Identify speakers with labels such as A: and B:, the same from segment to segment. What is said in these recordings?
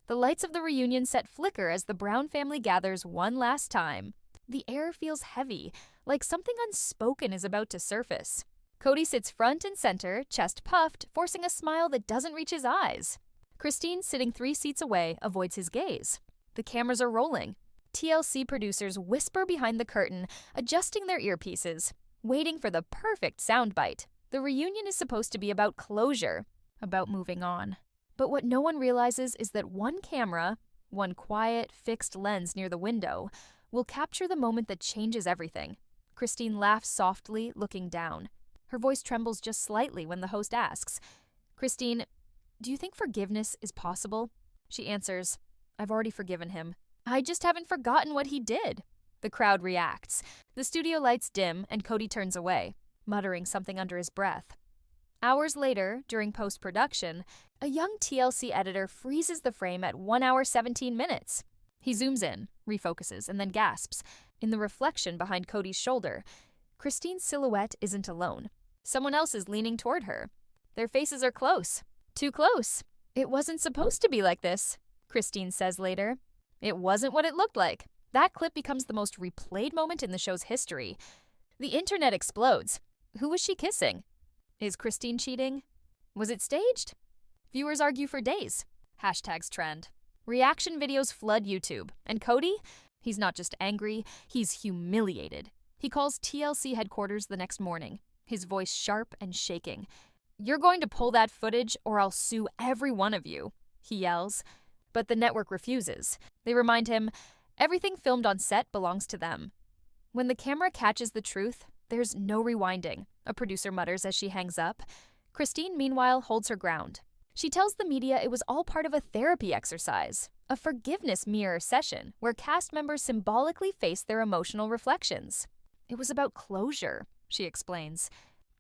A: The lights of the reunion set flicker as the Brown family gathers one last time. The air feels heavy, like something unspoken is about to surface. Kody sits front and center, chest puffed, forcing a smile that doesn't reach his eyes. Christine, sitting 3 seats away, avoids his gaze. The cameras are rolling. TLC producers whisper behind the curtain, adjusting their earpieces, waiting for the perfect soundbite. The reunion is supposed to be about closure, about moving on. But what no one realizes is that one camera, one quiet, fixed lens near the window, will capture the moment that changes everything. Christine laughs softly, looking down. Her voice trembles just slightly when the host asks, "Christine, do you think forgiveness is possible?" She answers, "I've already forgiven him. I just haven't forgotten what he did." The crowd reacts. The studio lights dim and Kody turns away, muttering something under his breath. Hours later, during post-production, a young TLC editor freezes the frame at 1 hour 17 minutes. He zooms in, refocuses, and then gasps. In the reflection behind Kody's shoulder, Christine's silhouette isn't alone. Someone else is leaning toward her. Their faces are close. Too close. "It wasn't supposed to be like this," Christine says later. It wasn't what it looked like. That clip becomes the most replayed moment in the show's history. The internet explodes. Who was she kissing? Is Christine cheating? Was it staged? Viewers argue for days. Hashtags trend. Reaction videos flood YouTube. And Kody? He's not just angry, he's humiliated. He calls TLC headquarters the next morning, his voice sharp and shaking. "You're going to pull that footage or I'll sue every one of you," he yells. But the network refuses. They remind him, everything filmed on set belongs to them. When the camera catches the truth, there's no rewinding, a producer mutters as she hangs up. Christine, meanwhile, holds her ground. She tells the media it was all part of a therapy exercise, a forgiveness mirror session where cast members symbolically face their emotional reflections. "It was about closure," she explains.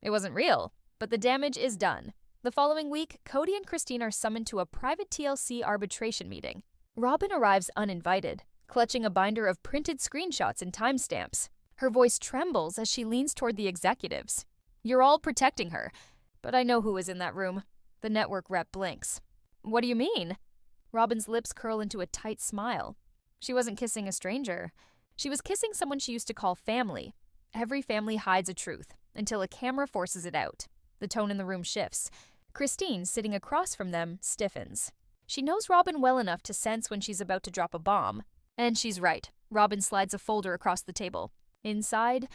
A: "It wasn't real, but the damage is done." The following week, Kody and Christine are summoned to a private TLC arbitration meeting. Robin arrives uninvited, clutching a binder of printed screenshots and timestamps. Her voice trembles as she leans toward the executives. "You're all protecting her, but I know who was in that room." The network rep blinks. "What do you mean?" Robin's lips curl into a tight smile. She wasn't kissing a stranger. She was kissing someone she used to call family. Every family hides a truth, until a camera forces it out. The tone in the room shifts. Christine, sitting across from them, stiffens. She knows Robin well enough to sense when she's about to drop a bomb. And she's right. Robin slides a folder across the table. Inside,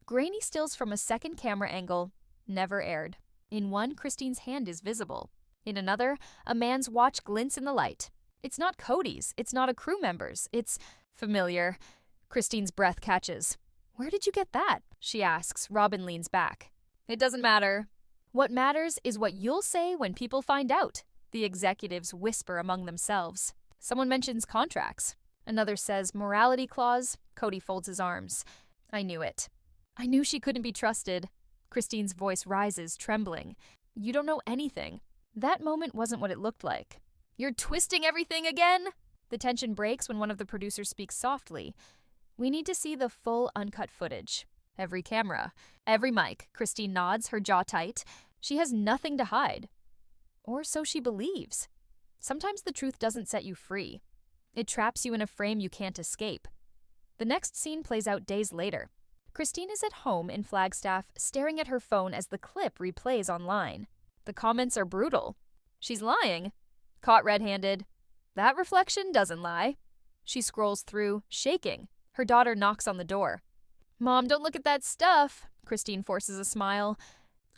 A: grainy stills from a second camera angle, never aired. In one, Christine's hand is visible. In another, a man's watch glints in the light. It's not Kody's, it's not a crew member's, it's familiar. Christine's breath catches. "Where did you get that?" she asks. Robin leans back. "It doesn't matter. What matters is what you'll say when people find out," the executives whisper among themselves. Someone mentions contracts. Another says morality clause. Kody folds his arms. "I knew it. I knew she couldn't be trusted." Christine's voice rises, trembling. "You don't know anything. That moment wasn't what it looked like." "You're twisting everything again?" The tension breaks when one of the producers speaks softly. "We need to see the full uncut footage. Every camera, every mic." Christine nods, her jaw tight. She has nothing to hide. Or so she believes. Sometimes the truth doesn't set you free. It traps you in a frame you can't escape. The next scene plays out days later. Christine is at home in Flagstaff, staring at her phone as the clip replays online. The comments are brutal. "She's lying. Caught red-handed. That reflection doesn't lie." She scrolls through, shaking. Her daughter knocks on the door. "Mom, don't look at that stuff." Christine forces a smile.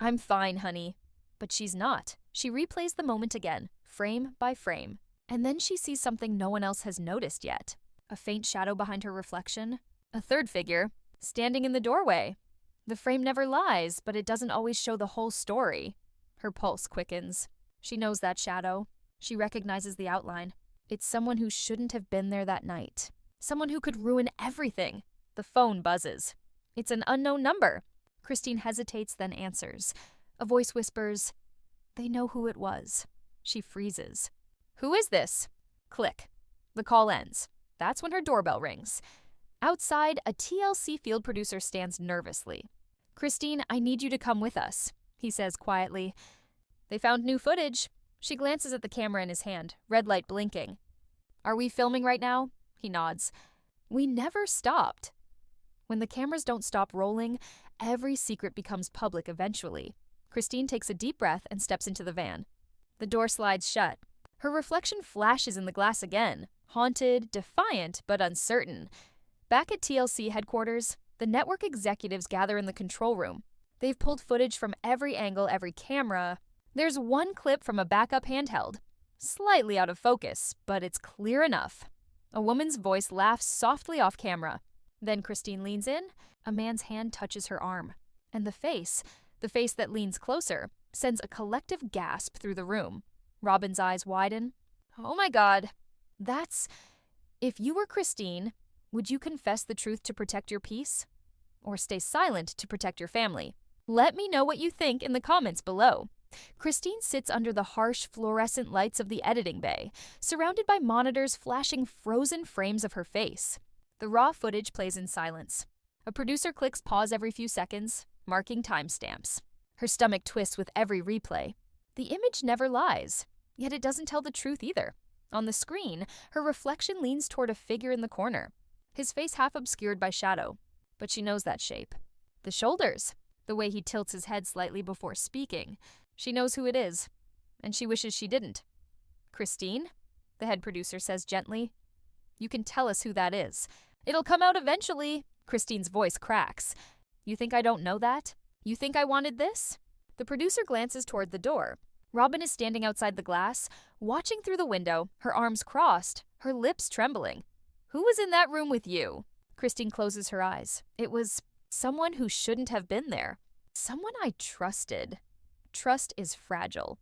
A: "I'm fine, honey." But she's not. She replays the moment again, frame by frame. And then she sees something no one else has noticed yet. A faint shadow behind her reflection. A third figure, standing in the doorway. The frame never lies, but it doesn't always show the whole story. Her pulse quickens. She knows that shadow. She recognizes the outline. It's someone who shouldn't have been there that night. Someone who could ruin everything. The phone buzzes. It's an unknown number. Christine hesitates, then answers. A voice whispers, "They know who it was." She freezes. "Who is this?" Click. The call ends. That's when her doorbell rings. Outside, a TLC field producer stands nervously. "Christine, I need you to come with us," he says quietly. "They found new footage." She glances at the camera in his hand, red light blinking. Are we filming right now? He nods. We never stopped. When the cameras don't stop rolling, every secret becomes public eventually. Christine takes a deep breath and steps into the van. The door slides shut. Her reflection flashes in the glass again, haunted, defiant, but uncertain. Back at TLC headquarters, the network executives gather in the control room. They've pulled footage from every angle, every camera. There's one clip from a backup handheld. Slightly out of focus, but it's clear enough. A woman's voice laughs softly off camera. Then Christine leans in. A man's hand touches her arm. And the face that leans closer, sends a collective gasp through the room. Robin's eyes widen. Oh my God. If you were Christine, would you confess the truth to protect your peace? Or stay silent to protect your family? Let me know what you think in the comments below. Christine sits under the harsh fluorescent lights of the editing bay, surrounded by monitors flashing frozen frames of her face. The raw footage plays in silence. A producer clicks pause every few seconds, marking timestamps. Her stomach twists with every replay. The image never lies, yet it doesn't tell the truth either. On the screen, her reflection leans toward a figure in the corner, his face half obscured by shadow. But she knows that shape. The shoulders, the way he tilts his head slightly before speaking. She knows who it is, and she wishes she didn't. Christine, the head producer says gently. You can tell us who that is. It'll come out eventually. Christine's voice cracks. You think I don't know that? You think I wanted this? The producer glances toward the door. Robin is standing outside the glass, watching through the window, her arms crossed, her lips trembling. Who was in that room with you? Christine closes her eyes. It was someone who shouldn't have been there. Someone I trusted. Trust is fragile.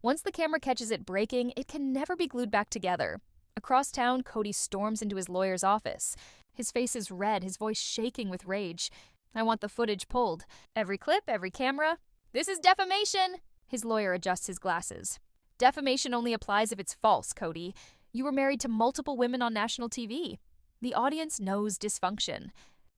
A: Once the camera catches it breaking, it can never be glued back together. Across town, Kody storms into his lawyer's office. His face is red, his voice shaking with rage. I want the footage pulled. Every clip, every camera. This is defamation! His lawyer adjusts his glasses. Defamation only applies if it's false, Kody. You were married to multiple women on national TV. The audience knows dysfunction.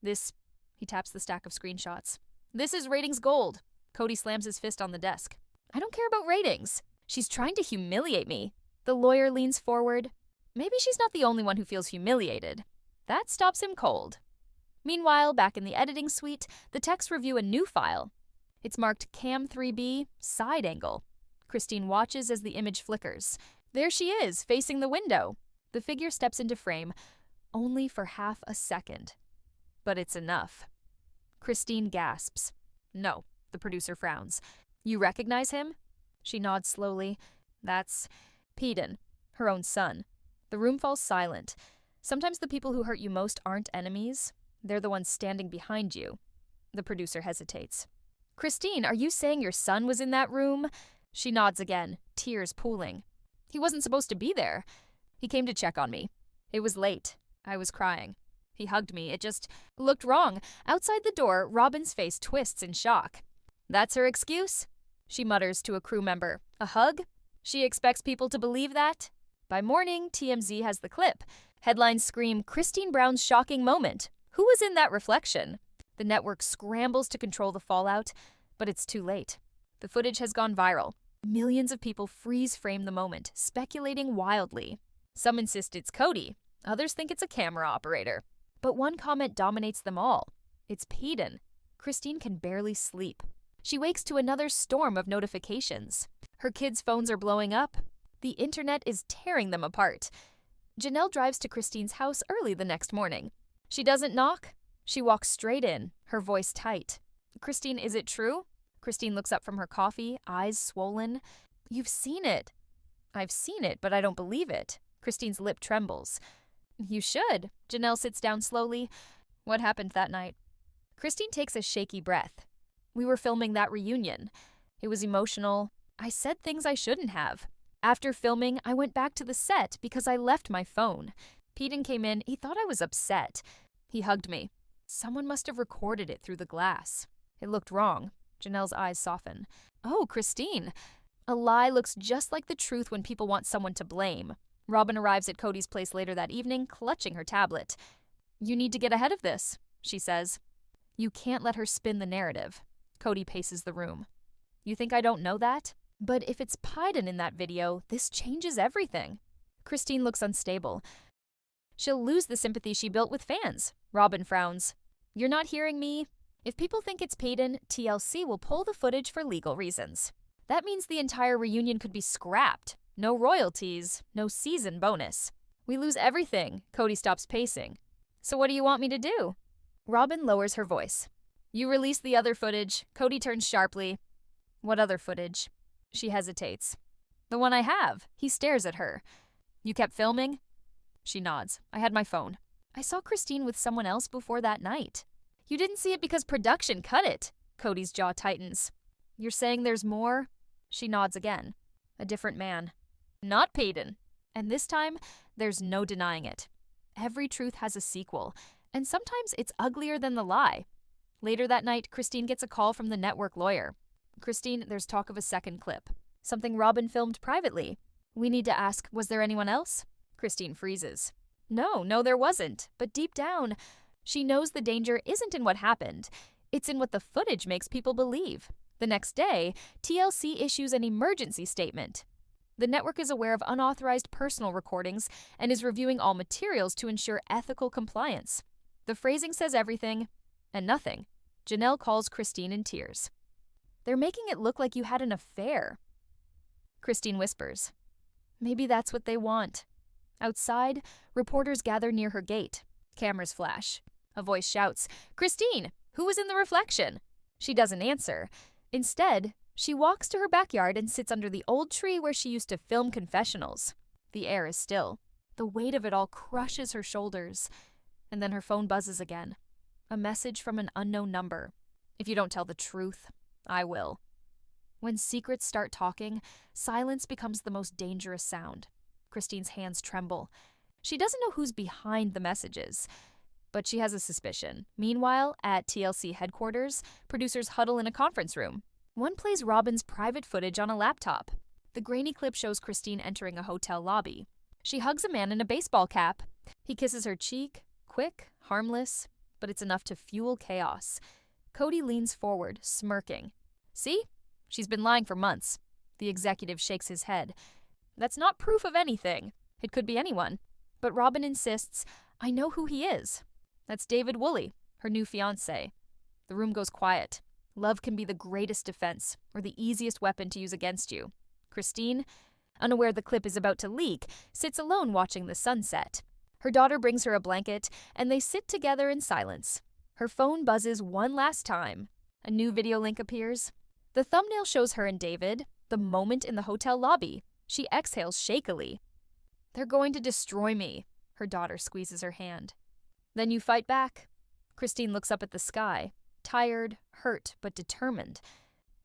A: He taps the stack of screenshots. This is ratings gold. Kody slams his fist on the desk. I don't care about ratings. She's trying to humiliate me. The lawyer leans forward. Maybe she's not the only one who feels humiliated. That stops him cold. Meanwhile, back in the editing suite, the techs review a new file. It's marked Cam 3B, side angle. Christine watches as the image flickers. There she is, facing the window. The figure steps into frame, only for half a second. But it's enough. Christine gasps. No, the producer frowns. You recognize him? She nods slowly. That's Peden, her own son. The room falls silent. Sometimes the people who hurt you most aren't enemies. They're the ones standing behind you. The producer hesitates. Christine, are you saying your son was in that room? She nods again, tears pooling. He wasn't supposed to be there. He came to check on me. It was late. I was crying. He hugged me. It just looked wrong. Outside the door, Robin's face twists in shock. That's her excuse? She mutters to a crew member. A hug? She expects people to believe that? By morning, TMZ has the clip. Headlines scream, Christine Brown's shocking moment. Who was in that reflection? The network scrambles to control the fallout, but it's too late. The footage has gone viral. Millions of people freeze frame the moment, speculating wildly. Some insist it's Kody. Others think it's a camera operator. But one comment dominates them all. It's Peden. Christine can barely sleep. She wakes to another storm of notifications. Her kids' phones are blowing up. The internet is tearing them apart. Janelle drives to Christine's house early the next morning. She doesn't knock. She walks straight in, her voice tight. Christine, is it true? Christine looks up from her coffee, eyes swollen. You've seen it. I've seen it, but I don't believe it. Christine's lip trembles. You should. Janelle sits down slowly. What happened that night? Christine takes a shaky breath. We were filming that reunion. It was emotional. I said things I shouldn't have. After filming, I went back to the set because I left my phone. Peden came in. He thought I was upset. He hugged me. Someone must have recorded it through the glass. It looked wrong. Janelle's eyes soften. Oh, Christine. A lie looks just like the truth when people want someone to blame. Robin arrives at Kody's place later that evening, clutching her tablet. You need to get ahead of this, she says. You can't let her spin the narrative. Kody paces the room. You think I don't know that? But if it's Peden in that video, this changes everything. Christine looks unstable. She'll lose the sympathy she built with fans. Robin frowns. You're not hearing me? If people think it's Payton, TLC will pull the footage for legal reasons. That means the entire reunion could be scrapped. No royalties, no season bonus. We lose everything. Kody stops pacing. So what do you want me to do? Robin lowers her voice. You release the other footage. Kody turns sharply. What other footage? She hesitates. The one I have. He stares at her. You kept filming? She nods. I had my phone. I saw Christine with someone else before that night. You didn't see it because production cut it. Kody's jaw tightens. You're saying there's more? She nods again. A different man. Not Payton. And this time, there's no denying it. Every truth has a sequel, and sometimes it's uglier than the lie. Later that night, Christine gets a call from the network lawyer. Christine, there's talk of a second clip. Something Robin filmed privately. We need to ask, was there anyone else? Christine freezes. No, there wasn't. But deep down, she knows the danger isn't in what happened. It's in what the footage makes people believe. The next day, TLC issues an emergency statement. The network is aware of unauthorized personal recordings and is reviewing all materials to ensure ethical compliance. The phrasing says everything and nothing. Janelle calls Christine in tears. They're making it look like you had an affair. Christine whispers. Maybe that's what they want. Outside, reporters gather near her gate. Cameras flash. A voice shouts, Christine, who was in the reflection? She doesn't answer. Instead, she walks to her backyard and sits under the old tree where she used to film confessionals. The air is still. The weight of it all crushes her shoulders. And then her phone buzzes again. A message from an unknown number. If you don't tell the truth, I will. When secrets start talking, silence becomes the most dangerous sound. Christine's hands tremble. She doesn't know who's behind the messages, but she has a suspicion. Meanwhile, at TLC headquarters, producers huddle in a conference room. One plays Robin's private footage on a laptop. The grainy clip shows Christine entering a hotel lobby. She hugs a man in a baseball cap. He kisses her cheek, quick, harmless, but it's enough to fuel chaos. Kody leans forward, smirking. See? She's been lying for months. The executive shakes his head. That's not proof of anything. It could be anyone. But Robin insists, I know who he is. That's David Woolley, her new fiancé. The room goes quiet. Love can be the greatest defense, or the easiest weapon to use against you. Christine, unaware the clip is about to leak, sits alone watching the sunset. Her daughter brings her a blanket, and they sit together in silence. Her phone buzzes one last time. A new video link appears. The thumbnail shows her and David, the moment in the hotel lobby. She exhales shakily. They're going to destroy me. Her daughter squeezes her hand. Then you fight back. Christine looks up at the sky, tired, hurt, but determined.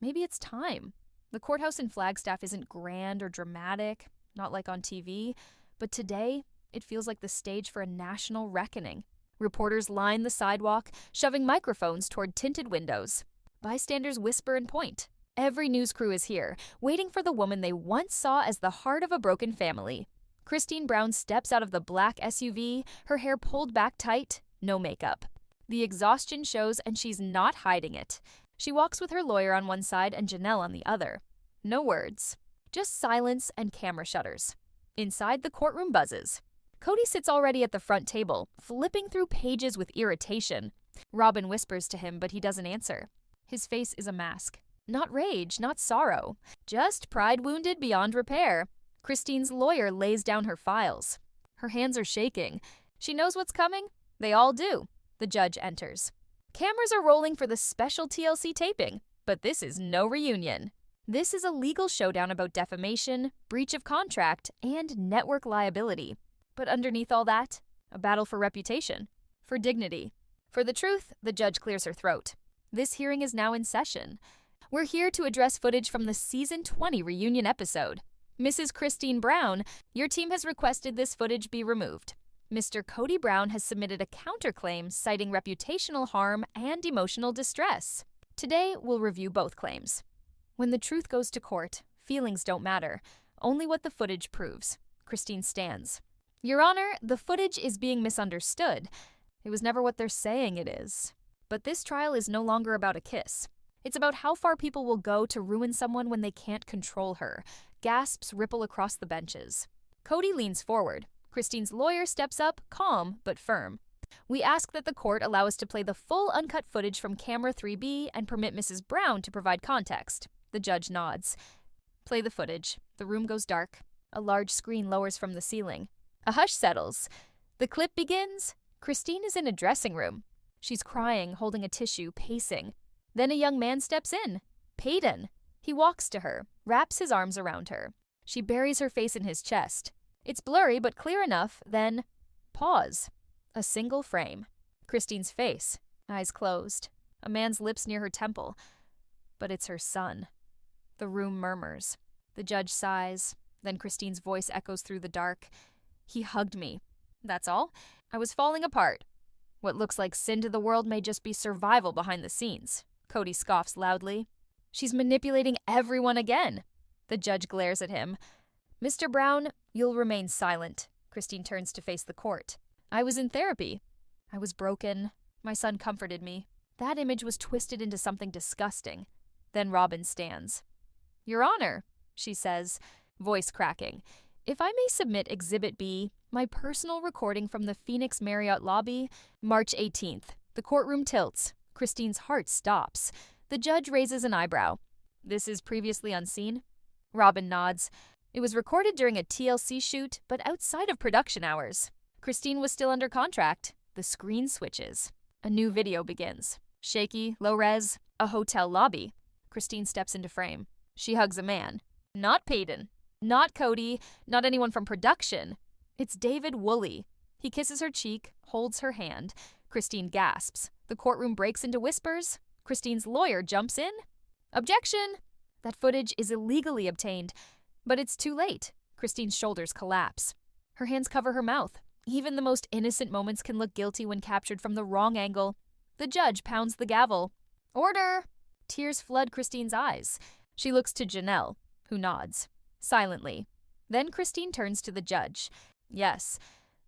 A: Maybe it's time. The courthouse in Flagstaff isn't grand or dramatic, not like on TV, but today it feels like the stage for a national reckoning. Reporters line the sidewalk, shoving microphones toward tinted windows. Bystanders whisper and point. Every news crew is here, waiting for the woman they once saw as the heart of a broken family. Christine Brown steps out of the black SUV, her hair pulled back tight, no makeup. The exhaustion shows, and she's not hiding it. She walks with her lawyer on one side and Janelle on the other. No words, just silence and camera shutters. Inside, the courtroom buzzes. Kody sits already at the front table, flipping through pages with irritation. Robin whispers to him, but he doesn't answer. His face is a mask. Not rage, not sorrow, just pride wounded beyond repair. Christine's lawyer lays down her files. Her hands are shaking. She knows what's coming. They all do. The judge enters. Cameras are rolling for the special TLC taping, but this is no reunion. This is a legal showdown about defamation, breach of contract, and network liability. But underneath all that, a battle for reputation, for dignity. For the truth, the judge clears her throat. This hearing is now in session. We're here to address footage from the Season 20 reunion episode. Mrs. Christine Brown, your team has requested this footage be removed. Mr. Kody Brown has submitted a counterclaim citing reputational harm and emotional distress. Today, we'll review both claims. When the truth goes to court, feelings don't matter, only what the footage proves. Christine stands. Your Honor, the footage is being misunderstood. It was never what they're saying it is. But this trial is no longer about a kiss. It's about how far people will go to ruin someone when they can't control her. Gasps ripple across the benches. Kody leans forward. Christine's lawyer steps up, calm but firm. We ask that the court allow us to play the full uncut footage from camera 3B and permit Mrs. Brown to provide context. The judge nods. Play the footage. The room goes dark. A large screen lowers from the ceiling. A hush settles. The clip begins. Christine is in a dressing room. She's crying, holding a tissue, pacing. Then a young man steps in. Payton. He walks to her, wraps his arms around her. She buries her face in his chest. It's blurry but clear enough, then pause. A single frame. Christine's face, eyes closed. A man's lips near her temple. But it's her son. The room murmurs. The judge sighs. Then Christine's voice echoes through the dark. He hugged me. That's all. I was falling apart. What looks like sin to the world may just be survival behind the scenes. Kody scoffs loudly. She's manipulating everyone again. The judge glares at him. Mr. Brown, you'll remain silent. Christine turns to face the court. I was in therapy. I was broken. My son comforted me. That image was twisted into something disgusting. Then Robin stands. Your Honor, she says, voice cracking. If I may submit Exhibit B, my personal recording from the Phoenix Marriott lobby, March 18th. The courtroom tilts. Christine's heart stops. The judge raises an eyebrow. This is previously unseen? Robin nods. It was recorded during a TLC shoot, but outside of production hours. Christine was still under contract. The screen switches. A new video begins. Shaky, low-res, a hotel lobby. Christine steps into frame. She hugs a man. Not Payton. Not Kody. Not anyone from production. It's David Woolley. He kisses her cheek, holds her hand. Christine gasps. The courtroom breaks into whispers. Christine's lawyer jumps in. Objection! That footage is illegally obtained. But it's too late. Christine's shoulders collapse. Her hands cover her mouth. Even the most innocent moments can look guilty when captured from the wrong angle. The judge pounds the gavel. Order! Tears flood Christine's eyes. She looks to Janelle, who nods. Silently. Then Christine turns to the judge. Yes,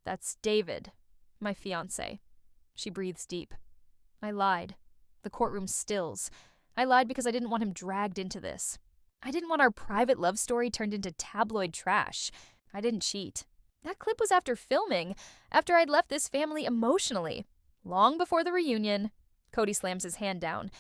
A: that's David, my fiancé. She breathes deep. I lied. The courtroom stills. I lied because I didn't want him dragged into this. I didn't want our private love story turned into tabloid trash. I didn't cheat. That clip was after filming, after I'd left this family emotionally. Long before the reunion. Kody slams his hand down.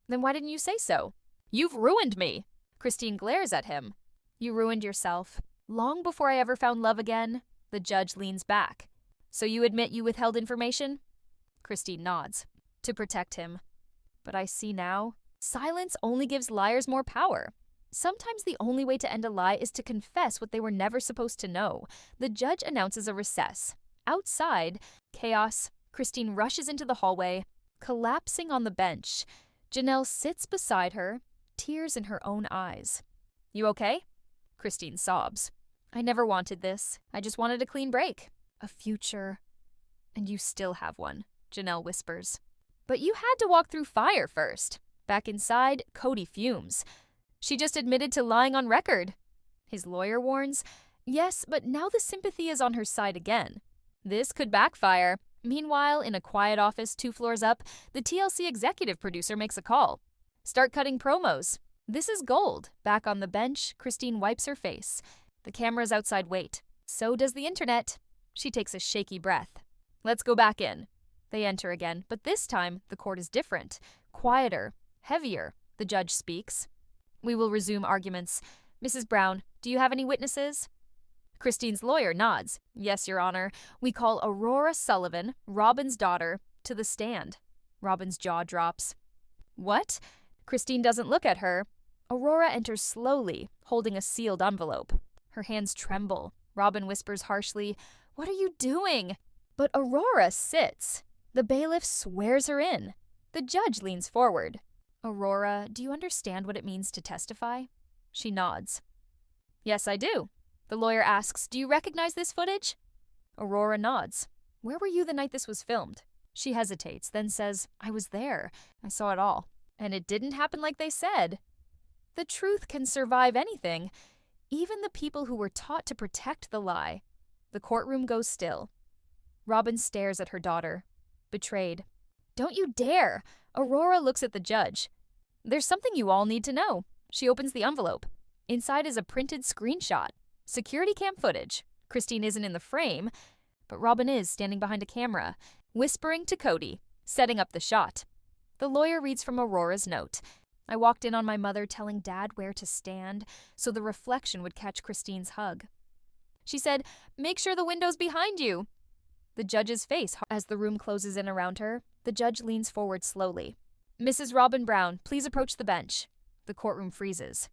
A: Then why didn't you say so? You've ruined me. Christine glares at him. You ruined yourself. Long before I ever found love again. The judge leans back. So you admit you withheld information? Christine nods. To protect him. But I see now, silence only gives liars more power. Sometimes the only way to end a lie is to confess what they were never supposed to know. The judge announces a recess. Outside, chaos. Christine rushes into the hallway, collapsing on the bench. Janelle sits beside her, tears in her own eyes. You okay? Christine sobs. I never wanted this. I just wanted a clean break. A future. And you still have one, Janelle whispers. But you had to walk through fire first. Back inside, Kody fumes. She just admitted to lying on record. His lawyer warns, yes, but now the sympathy is on her side again. This could backfire. Meanwhile, in a quiet office 2 floors up, the TLC executive producer makes a call. Start cutting promos. This is gold. Back on the bench, Christine wipes her face. The cameras outside wait. So does the internet. She takes a shaky breath. Let's go back in. They enter again, but this time the court is different. Quieter. Heavier. The judge speaks. We will resume arguments. Mrs. Brown, do you have any witnesses? Christine's lawyer nods. Yes, Your Honor. We call Aurora Sullivan, Robin's daughter, to the stand. Robin's jaw drops. What? Christine doesn't look at her. Aurora enters slowly, holding a sealed envelope. Her hands tremble. Robin whispers harshly, What are you doing? But Aurora sits. The bailiff swears her in. The judge leans forward. Aurora, do you understand what it means to testify? She nods. Yes, I do. The lawyer asks, do you recognize this footage? Aurora nods. Where were you the night this was filmed? She hesitates, then says, I was there. I saw it all. And it didn't happen like they said. The truth can survive anything, even the people who were taught to protect the lie. The courtroom goes still. Robin stares at her daughter, betrayed. Don't you dare! Aurora looks at the judge. There's something you all need to know. She opens the envelope. Inside is a printed screenshot. Security cam footage. Christine isn't in the frame, but Robin is standing behind a camera, whispering to Kody, setting up the shot. The lawyer reads from Aurora's note. I walked in on my mother telling Dad where to stand so the reflection would catch Christine's hug. She said, "Make sure the window's behind you." The judge's face, as the room closes in around her, the judge leans forward slowly. "Mrs. Robin Brown, please approach the bench." The courtroom freezes.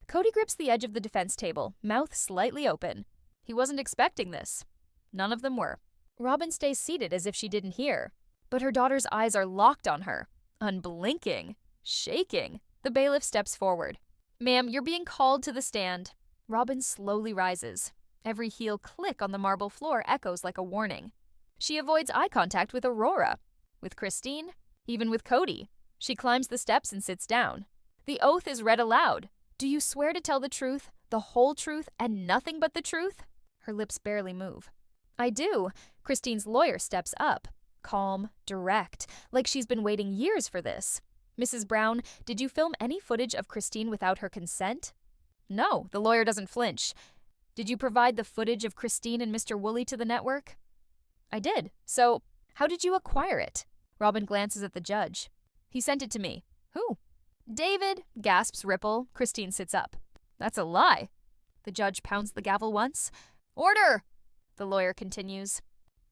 A: Kody grips the edge of the defense table, mouth slightly open. He wasn't expecting this. None of them were. Robin stays seated as if she didn't hear, but her daughter's eyes are locked on her, unblinking, shaking. The bailiff steps forward. "Ma'am, you're being called to the stand." Robin slowly rises. Every heel click on the marble floor echoes like a warning. She avoids eye contact with Aurora, with Christine, even with Kody. She climbs the steps and sits down. The oath is read aloud. "Do you swear to tell the truth, the whole truth, and nothing but the truth?" Her lips barely move. "I do." Christine's lawyer steps up, calm, direct, like she's been waiting years for this. "Mrs. Brown, did you film any footage of Christine without her consent?" "No." The lawyer doesn't flinch. "Did you provide the footage of Christine and Mr. Woolley to the network?" "I did. So, how did you acquire it?" Robin glances at the judge. "He sent it to me." "Who?" "David," gasps Ripple. Christine sits up. "That's a lie." The judge pounds the gavel once. "Order!" The lawyer continues.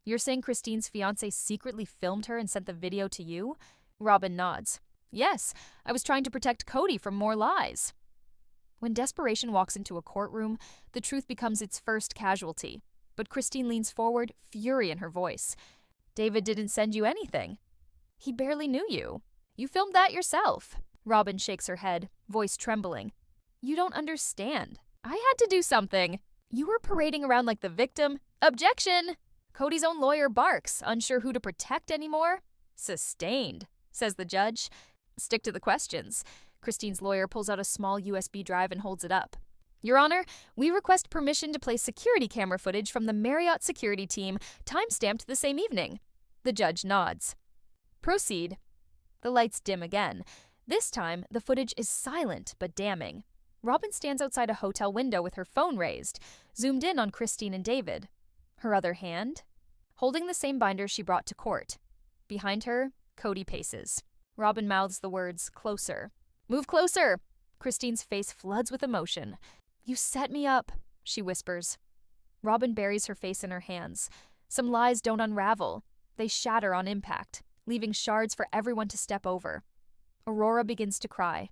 A: "You're saying Christine's fiancé secretly filmed her and sent the video to you?" Robin nods. "Yes, I was trying to protect Kody from more lies." When desperation walks into a courtroom, the truth becomes its first casualty. But Christine leans forward, fury in her voice. "David didn't send you anything. He barely knew you. You filmed that yourself." Robin shakes her head, voice trembling. "You don't understand. I had to do something. You were parading around like the victim." "Objection!" Kody's own lawyer barks, unsure who to protect anymore. "Sustained," says the judge. "Stick to the questions." Christine's lawyer pulls out a small USB drive and holds it up. "Your Honor, we request permission to play security camera footage from the Marriott security team, time-stamped the same evening." The judge nods. "Proceed." The lights dim again. This time, the footage is silent but damning. Robin stands outside a hotel window with her phone raised, zoomed in on Christine and David. Her other hand, holding the same binder she brought to court. Behind her, Kody paces. Robin mouths the words, "Closer." "Move closer!" Christine's face floods with emotion. "You set me up," she whispers. Robin buries her face in her hands. Some lies don't unravel. They shatter on impact, leaving shards for everyone to step over. Aurora begins to cry.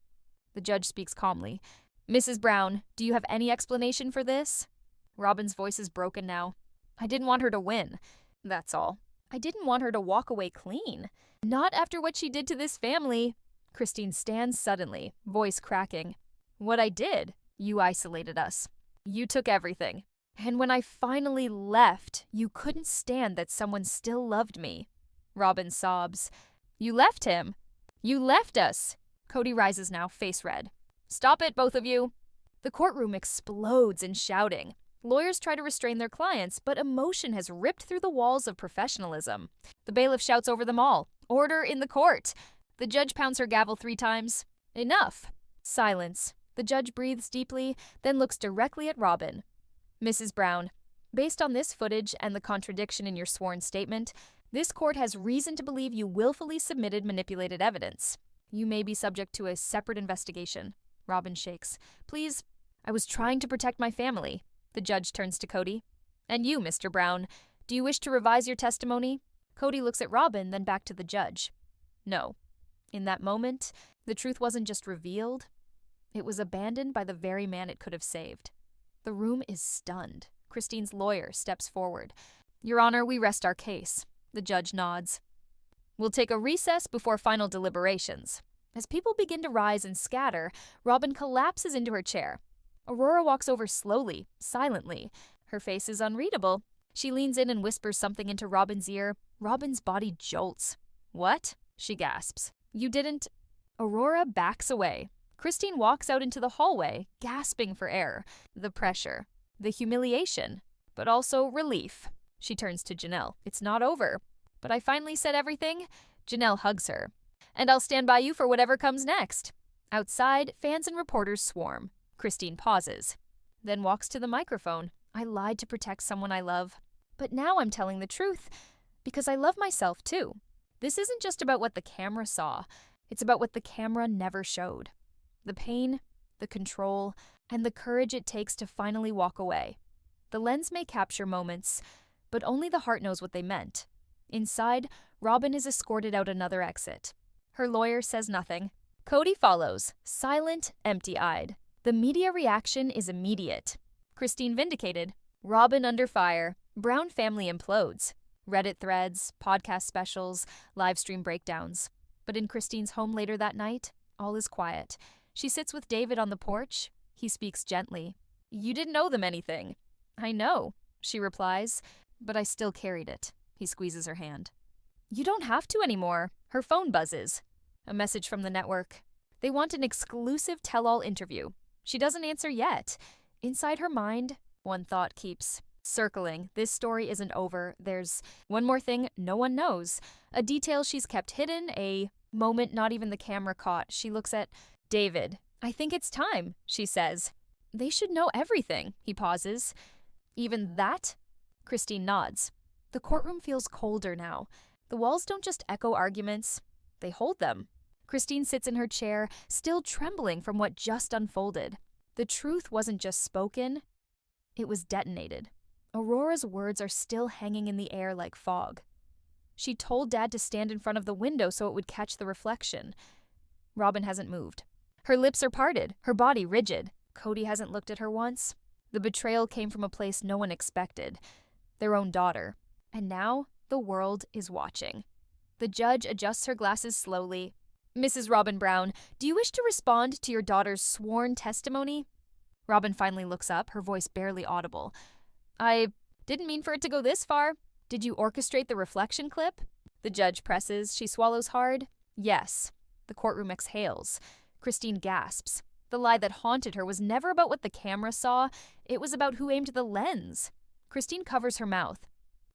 A: The judge speaks calmly. "Mrs. Brown, do you have any explanation for this?" Robin's voice is broken now. "I didn't want her to win. That's all. I didn't want her to walk away clean. Not after what she did to this family." Christine stands suddenly, voice cracking. "What I did? You isolated us. You took everything. And when I finally left, you couldn't stand that someone still loved me." Robin sobs. "You left him. You left us." Kody rises now, face red. "Stop it, both of you." The courtroom explodes in shouting. Lawyers try to restrain their clients, but emotion has ripped through the walls of professionalism. The bailiff shouts over them all, "Order in the court." The judge pounds her gavel 3 times. "Enough." Silence. The judge breathes deeply, then looks directly at Robin. "Mrs. Brown, based on this footage and the contradiction in your sworn statement, this court has reason to believe you willfully submitted manipulated evidence. You may be subject to a separate investigation." Robin shakes. "Please, I was trying to protect my family." The judge turns to Kody. "And you, Mr. Brown, do you wish to revise your testimony?" Kody looks at Robin, then back to the judge. "No." In that moment, the truth wasn't just revealed, it was abandoned by the very man it could have saved. The room is stunned. Christine's lawyer steps forward. "Your Honor, we rest our case." The judge nods. "We'll take a recess before final deliberations." As people begin to rise and scatter, Robin collapses into her chair. Aurora walks over slowly, silently. Her face is unreadable. She leans in and whispers something into Robin's ear. Robin's body jolts. "What?" she gasps. "You didn't—" Aurora backs away. Christine walks out into the hallway, gasping for air. The pressure, the humiliation, but also relief. She turns to Janelle. "It's not over. But I finally said everything." Janelle hugs her. "And I'll stand by you for whatever comes next." Outside, fans and reporters swarm. Christine pauses, then walks to the microphone. I lied to protect someone I love. But now I'm telling the truth because I love myself too. This isn't just about what the camera saw, it's about what the camera never showed. The pain, the control, and the courage it takes to finally walk away. The lens may capture moments, but only the heart knows what they meant. Inside, Robin is escorted out another exit. Her lawyer says nothing. Kody follows, silent, empty-eyed. The media reaction is immediate. Christine vindicated. Robin under fire. Brown family implodes. Reddit threads, podcast specials, live stream breakdowns. But in Christine's home later that night, all is quiet. She sits with David on the porch. He speaks gently. "You didn't owe them anything." "I know," she replies, "but I still carried it." He squeezes her hand. "You don't have to anymore." Her phone buzzes. A message from the network. They want an exclusive tell-all interview. She doesn't answer yet. Inside her mind, one thought keeps circling. This story isn't over. There's one more thing no one knows. A detail she's kept hidden, a moment not even the camera caught. She looks at David. "I think it's time," she says. "They should know everything," he pauses. "Even that?" Christine nods. The courtroom feels colder now. The walls don't just echo arguments, they hold them. Christine sits in her chair, still trembling from what just unfolded. The truth wasn't just spoken, it was detonated. Aurora's words are still hanging in the air like fog. She told Dad to stand in front of the window so it would catch the reflection. Robin hasn't moved. Her lips are parted, her body rigid. Kody hasn't looked at her once. The betrayal came from a place no one expected, their own daughter. And now, the world is watching. The judge adjusts her glasses slowly. "Mrs. Robin Brown, do you wish to respond to your daughter's sworn testimony?" Robin finally looks up, her voice barely audible. "I didn't mean for it to go this far. Did you orchestrate the reflection clip?" The judge presses. She swallows hard. "Yes." The courtroom exhales. Christine gasps. The lie that haunted her was never about what the camera saw. It was about who aimed the lens. Christine covers her mouth.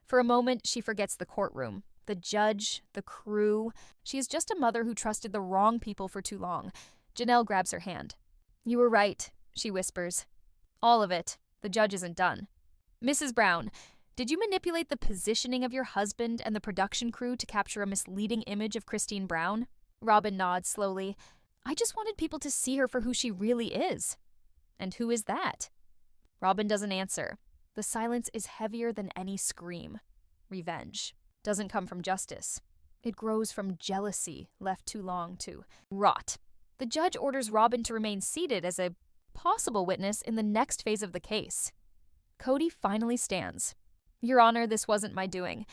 A: For a moment, she forgets the courtroom, the judge, the crew. She is just a mother who trusted the wrong people for too long. Janelle grabs her hand. "You were right," she whispers. "All of it. The judge isn't done." "Mrs. Brown, did you manipulate the positioning of your husband and the production crew to capture a misleading image of Christine Brown?" Robin nods slowly. "I just wanted people to see her for who she really is." "And who is that?" Robin doesn't answer. The silence is heavier than any scream. Revenge doesn't come from justice. It grows from jealousy left too long to rot. The judge orders Robin to remain seated as a possible witness in the next phase of the case. Kody finally stands. "Your Honor, this wasn't my doing.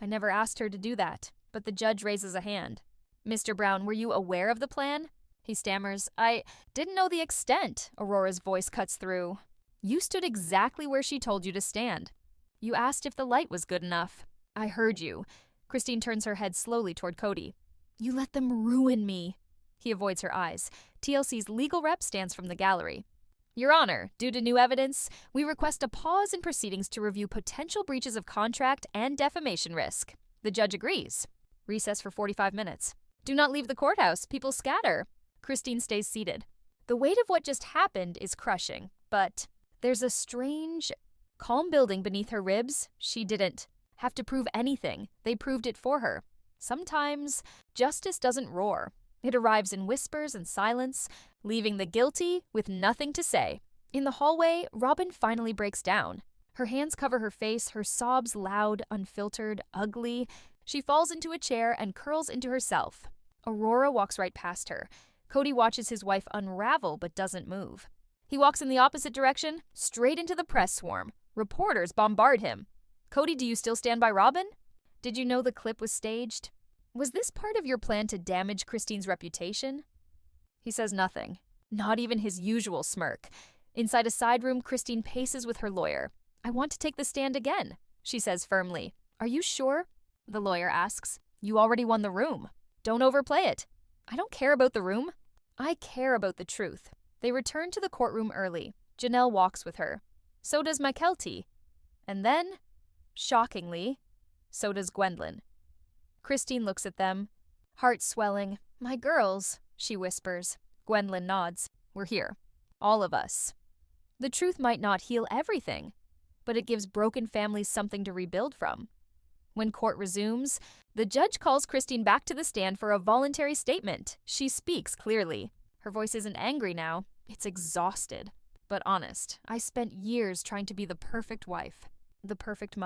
A: I never asked her to do that." But the judge raises a hand. "Mr. Brown, were you aware of the plan?" He stammers. "I didn't know the extent." Aurora's voice cuts through. "You stood exactly where she told you to stand. You asked if the light was good enough. I heard you." Christine turns her head slowly toward Kody. "You let them ruin me." He avoids her eyes. TLC's legal rep stands from the gallery. "Your Honor, due to new evidence, we request a pause in proceedings to review potential breaches of contract and defamation risk." The judge agrees. Recess for 45 minutes. "Do not leave the courthouse. People scatter." Christine stays seated. The weight of what just happened is crushing, but there's a strange, calm building beneath her ribs. She didn't have to prove anything. They proved it for her. Sometimes justice doesn't roar. It arrives in whispers and silence, leaving the guilty with nothing to say. In the hallway, Robin finally breaks down. Her hands cover her face, her sobs loud, unfiltered, ugly. She falls into a chair and curls into herself. Aurora walks right past her. Kody watches his wife unravel but doesn't move. He walks in the opposite direction, straight into the press swarm. Reporters bombard him. "Kody, do you still stand by Robin? Did you know the clip was staged? Was this part of your plan to damage Christine's reputation?" He says nothing, not even his usual smirk. Inside a side room, Christine paces with her lawyer. "I want to take the stand again," she says firmly. "Are you sure?" The lawyer asks. "You already won the room. Don't overplay it." "I don't care about the room. I care about the truth." They return to the courtroom early. Janelle walks with her. So does Mykelti. And then, shockingly, so does Gwendolyn. Christine looks at them, heart swelling. "My girls," she whispers. Gwendolyn nods. "We're here. All of us." The truth might not heal everything, but it gives broken families something to rebuild from. When court resumes, the judge calls Christine back to the stand for a voluntary statement. She speaks clearly. Her voice isn't angry now, it's exhausted. But honest, I spent years trying to be the perfect wife, the perfect mother.